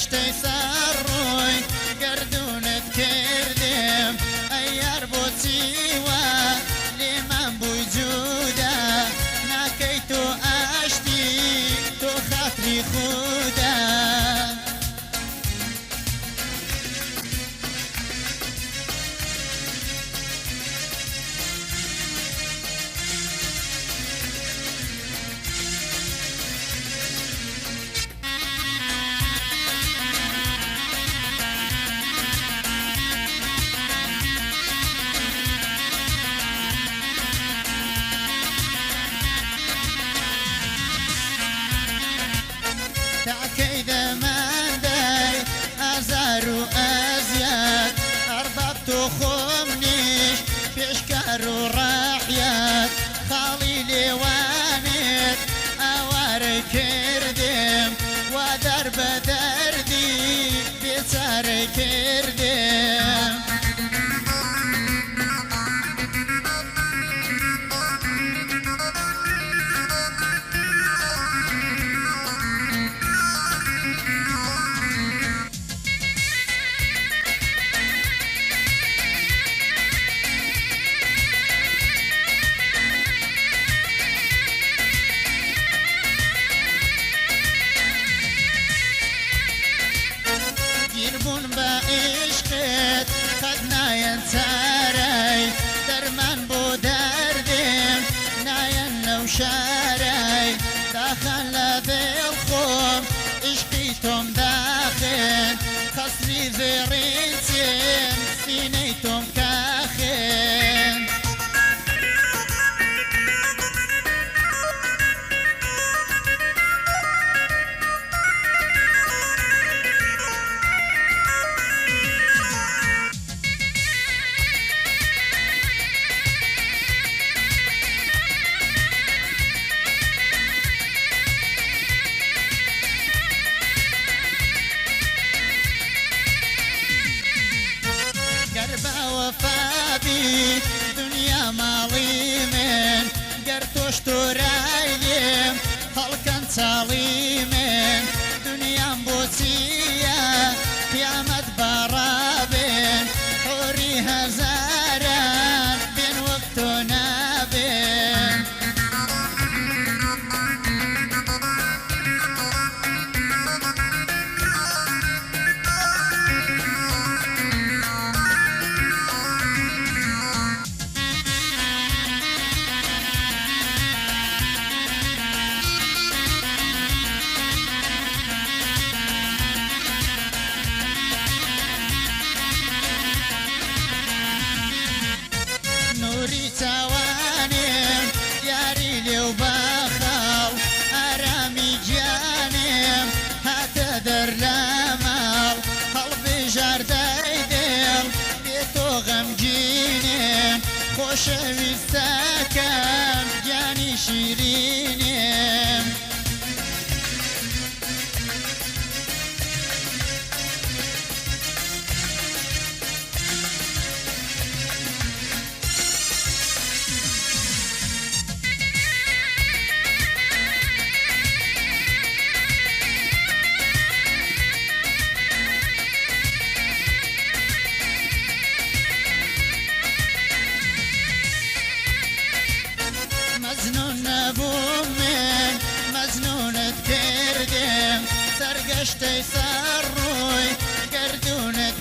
سرگشتی سر روی گردونت کردم ایار بوچی و لیمن بوی جودا نکی تو اشتی تو خاطری خودا تأكيد من داي أزارو أزياد أربابتو خمنيش بيشكارو راحيات خالي وانت أوار كردم ودرب دردي بيتار كردم يربون بعشقت قد ناين تاري درمان بو دردم ناين لو شاري داخل ذي الخوم عشقيتم داخل قصري زرينتين سينيتم كاخن وفابي دنيا مالي من قرتوش ترايلم هل كان تالي من دنيا بوتيا قيامت برابن حوري هزاران بين وقتنا بين نوري توانم ياري لي وبخل أرامي جانم هتدر لمال قلبي جار دايدل بيتو غمجينم خوشوي ساكن جاني شيرينم مزنون نبوم من مزنونت کردم سرگشتی سر روی گردونت